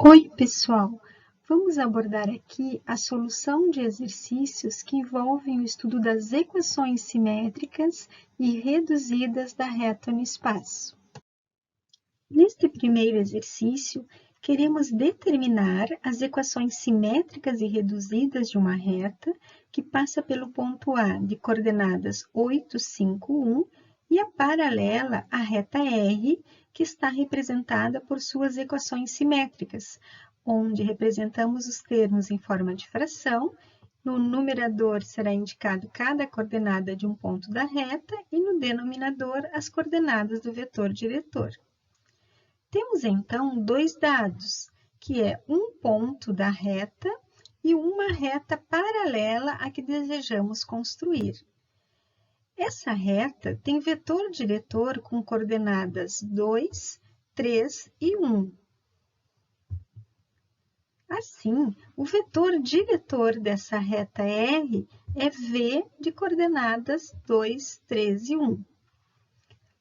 Oi, pessoal! Vamos abordar aqui a solução de exercícios que envolvem o estudo das equações simétricas e reduzidas da reta no espaço. Neste primeiro exercício, queremos determinar as equações simétricas e reduzidas de uma reta que passa pelo ponto A de coordenadas 8, 5, 1 e a paralela à reta R, que está representada por suas equações simétricas, onde representamos os termos em forma de fração. No numerador será indicado cada coordenada de um ponto da reta e no denominador as coordenadas do vetor diretor. Temos então dois dados, que é um ponto da reta e uma reta paralela a que desejamos construir. Essa reta tem vetor diretor com coordenadas 2, 3 e 1. Assim, o vetor diretor dessa reta R é V de coordenadas 2, 3 e 1.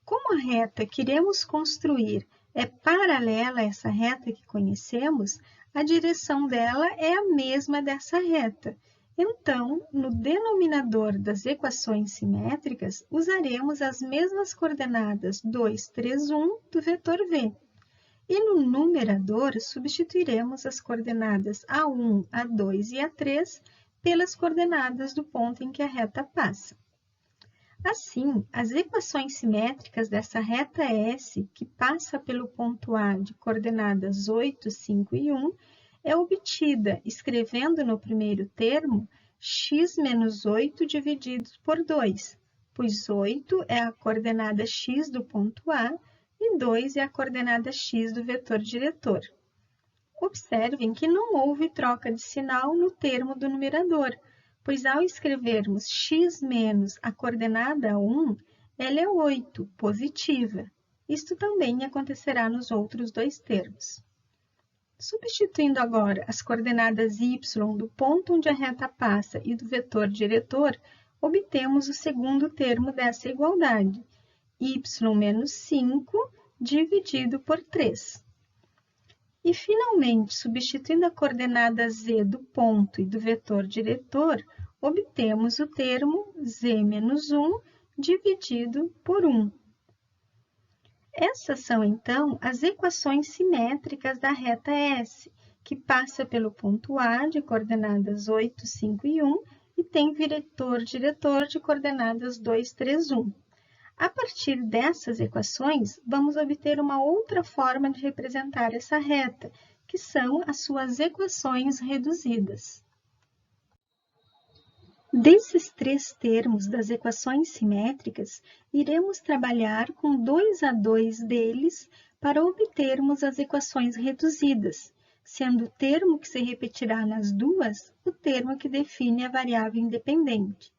Como a reta que iremos construir é paralela a essa reta que conhecemos, a direção dela é a mesma dessa reta. Então, no denominador das equações simétricas, usaremos as mesmas coordenadas 2, 3, 1 do vetor V. E no numerador, substituiremos as coordenadas A1, A2 e A3 pelas coordenadas do ponto em que a reta passa. Assim, as equações simétricas dessa reta S, que passa pelo ponto A de coordenadas 8, 5 e 1, é obtida escrevendo no primeiro termo x menos 8 dividido por 2, pois 8 é a coordenada x do ponto A e 2 é a coordenada x do vetor diretor. Observem que não houve troca de sinal no termo do numerador, pois ao escrevermos x menos a coordenada 1, ela é 8, positiva. Isto também acontecerá nos outros dois termos. Substituindo agora as coordenadas y do ponto onde a reta passa e do vetor diretor, obtemos o segundo termo dessa igualdade, y menos 5 dividido por 3. E, finalmente, substituindo a coordenada z do ponto e do vetor diretor, obtemos o termo z menos 1 dividido por 1. Essas são, então, as equações simétricas da reta S, que passa pelo ponto A de coordenadas 8, 5 e 1 e tem vetor diretor de coordenadas 2, 3, 1. A partir dessas equações, vamos obter uma outra forma de representar essa reta, que são as suas equações reduzidas. Desses três termos das equações simétricas, iremos trabalhar com 2 a 2 deles para obtermos as equações reduzidas, sendo o termo que se repetirá nas duas o termo que define a variável independente.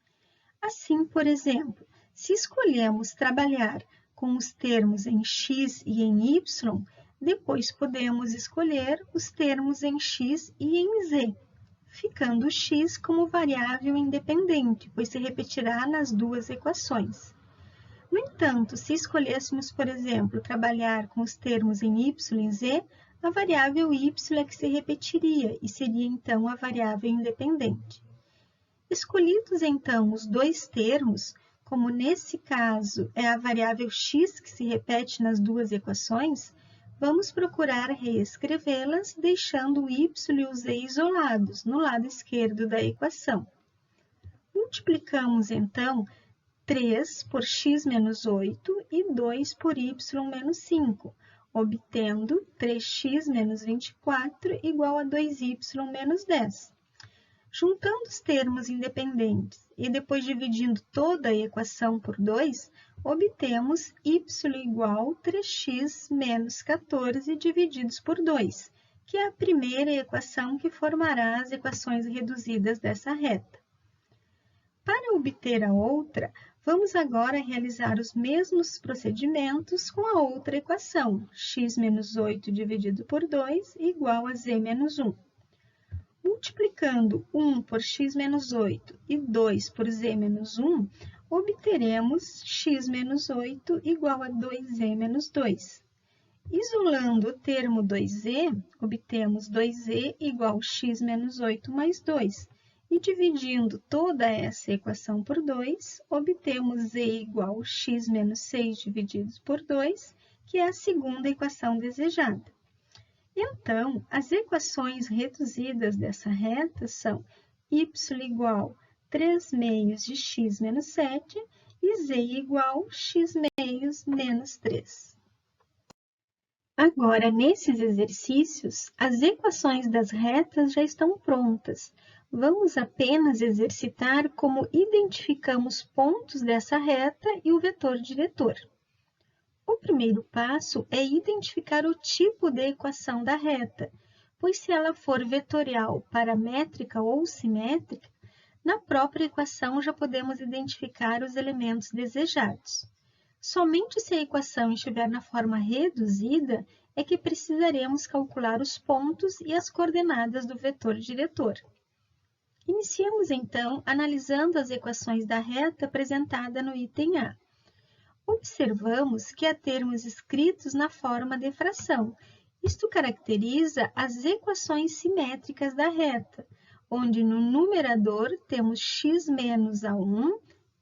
Assim, por exemplo, se escolhemos trabalhar com os termos em x e em y, depois podemos escolher os termos em x e em z, ficando x como variável independente, pois se repetirá nas duas equações. No entanto, se escolhêssemos, por exemplo, trabalhar com os termos em y e z, a variável y é que se repetiria e seria então a variável independente. Escolhidos então os dois termos, como nesse caso é a variável x que se repete nas duas equações, vamos procurar reescrevê-las deixando o y e o z isolados no lado esquerdo da equação. Multiplicamos então 3 por x menos 8 e 2 por y menos 5, obtendo 3x menos 24 igual a 2y menos 10. Juntando os termos independentes e depois dividindo toda a equação por 2, obtemos y igual a 3x menos 14 divididos por 2, que é a primeira equação que formará as equações reduzidas dessa reta. Para obter a outra, vamos agora realizar os mesmos procedimentos com a outra equação, x menos 8 dividido por 2 igual a z menos 1. Multiplicando 1 por x menos 8 e 2 por z menos 1, obteremos x menos 8 igual a 2z menos 2. Isolando o termo 2z, obtemos 2z igual a x menos 8 mais 2. E dividindo toda essa equação por 2, obtemos z igual a x menos 6 divididos por 2, que é a segunda equação desejada. Então, as equações reduzidas dessa reta são y igual a 3 meios de x menos 7 e z igual a x meios menos 3. Agora, nesses exercícios, as equações das retas já estão prontas. Vamos apenas exercitar como identificamos pontos dessa reta e o vetor diretor. O primeiro passo é identificar o tipo de equação da reta, pois se ela for vetorial, paramétrica ou simétrica, na própria equação já podemos identificar os elementos desejados. Somente se a equação estiver na forma reduzida é que precisaremos calcular os pontos e as coordenadas do vetor diretor. Iniciemos, então, analisando as equações da reta apresentada no item A. Observamos que há termos escritos na forma de fração. Isto caracteriza as equações simétricas da reta, onde no numerador temos x menos a1,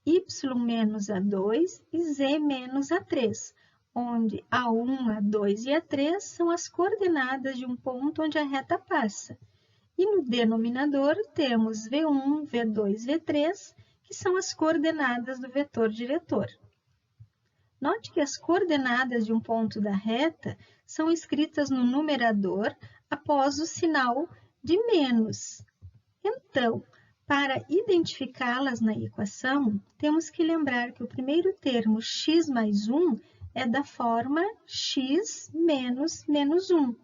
y menos a2 e z menos a3, onde a1, a2 e a3 são as coordenadas de um ponto onde a reta passa. E no denominador temos v1, v2, v3, que são as coordenadas do vetor diretor. Note que as coordenadas de um ponto da reta são escritas no numerador após o sinal de menos. Então, para identificá-las na equação, temos que lembrar que o primeiro termo x mais 1 é da forma x menos menos 1.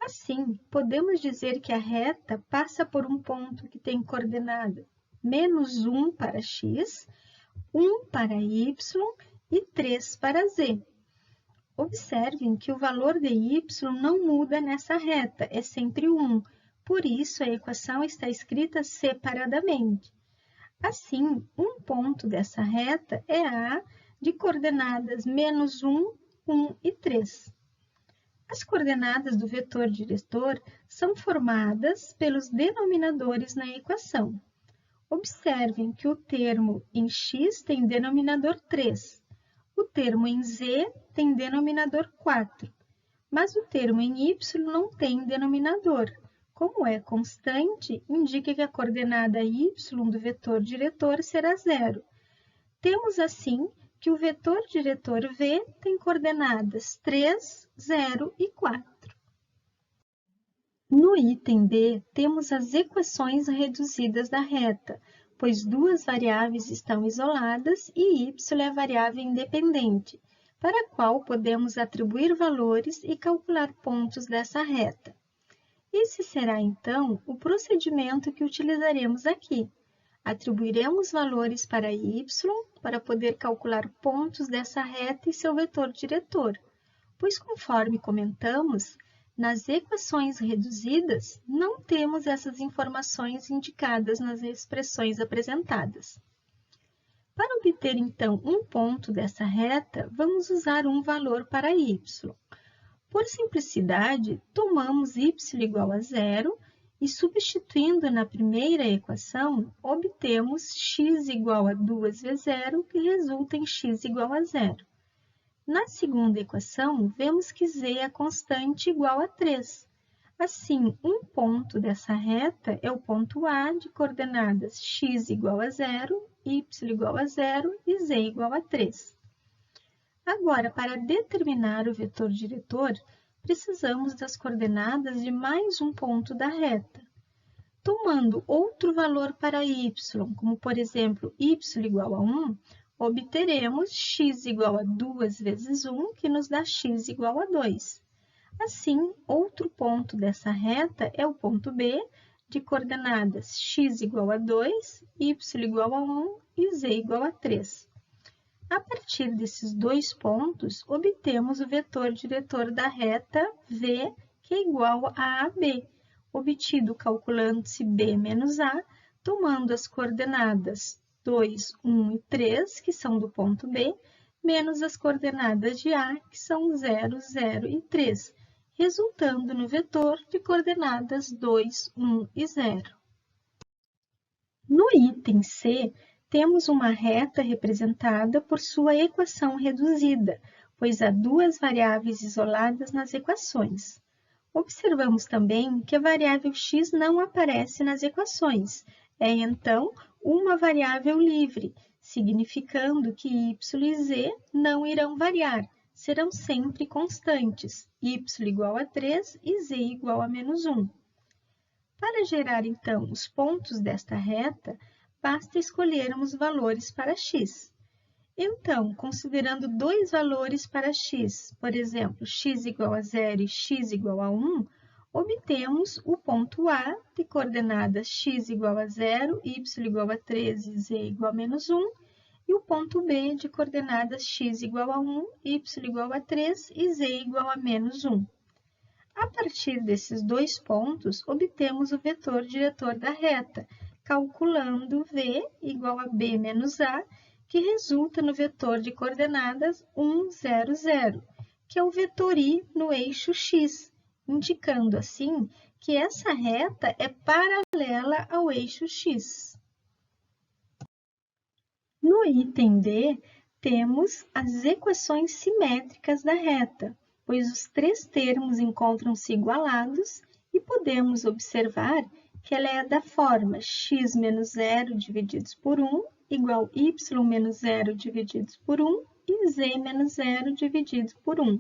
Assim, podemos dizer que a reta passa por um ponto que tem coordenada menos 1 para x, 1 para y e 3 para z. Observem que o valor de y não muda nessa reta, é sempre 1. Por isso, a equação está escrita separadamente. Assim, um ponto dessa reta é A de coordenadas menos 1, 1 e 3. As coordenadas do vetor diretor são formadas pelos denominadores na equação. Observem que o termo em x tem denominador 3, o termo em z tem denominador 4, mas o termo em y não tem denominador. Como é constante, indica que a coordenada y do vetor diretor será 0. Temos, assim, que o vetor diretor v tem coordenadas 3, 0 e 4. No item B, temos as equações reduzidas da reta, pois duas variáveis estão isoladas e y é a variável independente, para a qual podemos atribuir valores e calcular pontos dessa reta. Esse será, então, o procedimento que utilizaremos aqui. Atribuiremos valores para y para poder calcular pontos dessa reta e seu vetor diretor, pois, conforme comentamos, nas equações reduzidas, não temos essas informações indicadas nas expressões apresentadas. Para obter, então, um ponto dessa reta, vamos usar um valor para y. Por simplicidade, tomamos y igual a 0 e, substituindo na primeira equação, obtemos x igual a 2v0, que resulta em x igual a 0. Na segunda equação, vemos que z é constante igual a 3. Assim, um ponto dessa reta é o ponto A de coordenadas x igual a 0, y igual a 0 e z igual a 3. Agora, para determinar o vetor diretor, precisamos das coordenadas de mais um ponto da reta. Tomando outro valor para y, como por exemplo y igual a 1, obteremos x igual a 2 vezes 1, que nos dá x igual a 2. Assim, outro ponto dessa reta é o ponto B, de coordenadas x igual a 2, y igual a 1 e z igual a 3. A partir desses dois pontos, obtemos o vetor diretor da reta V, que é igual a AB, obtido calculando-se B menos A, tomando as coordenadas 2, 1 e 3, que são do ponto B, menos as coordenadas de A, que são 0, 0 e 3, resultando no vetor de coordenadas 2, 1 e 0. No item C, temos uma reta representada por sua equação reduzida, pois há duas variáveis isoladas nas equações. Observamos também que a variável x não aparece nas equações, é então uma variável livre, significando que y e z não irão variar, serão sempre constantes, y igual a 3 e z igual a menos 1. Para gerar, então, os pontos desta reta, basta escolhermos valores para x. Então, considerando dois valores para x, por exemplo, x igual a 0 e x igual a 1, obtemos o ponto A de coordenadas x igual a 0, y igual a 3 e z igual a menos 1, e o ponto B de coordenadas x igual a 1, y igual a 3 e z igual a menos 1. A partir desses dois pontos, obtemos o vetor diretor da reta, calculando v igual a b menos a, que resulta no vetor de coordenadas 1, 0, 0, que é o vetor i no eixo x, indicando assim que essa reta é paralela ao eixo x. No item D, temos as equações simétricas da reta, pois os três termos encontram-se igualados e podemos observar que ela é da forma x menos 0 divididos por 1 igual y menos 0 divididos por 1 e z menos 0 divididos por 1,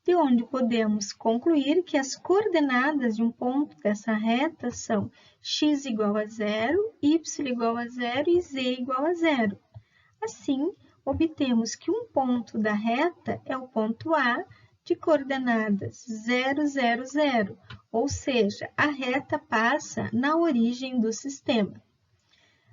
de onde podemos concluir que as coordenadas de um ponto dessa reta são x igual a 0, y igual a 0 e z igual a 0. Assim, obtemos que um ponto da reta é o ponto A de coordenadas 0, 0, 0, ou seja, a reta passa na origem do sistema.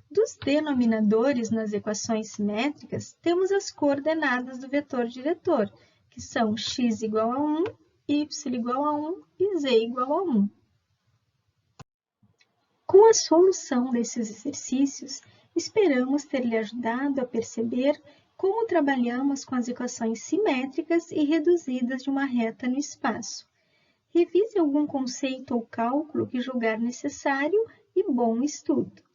Dos denominadores nas equações simétricas, temos as coordenadas do vetor diretor, que são x igual a 1, y igual a 1 e z igual a 1. Com a solução desses exercícios, esperamos ter lhe ajudado a perceber como trabalhamos com as equações simétricas e reduzidas de uma reta no espaço. Revise algum conceito ou cálculo que julgar necessário e bom estudo!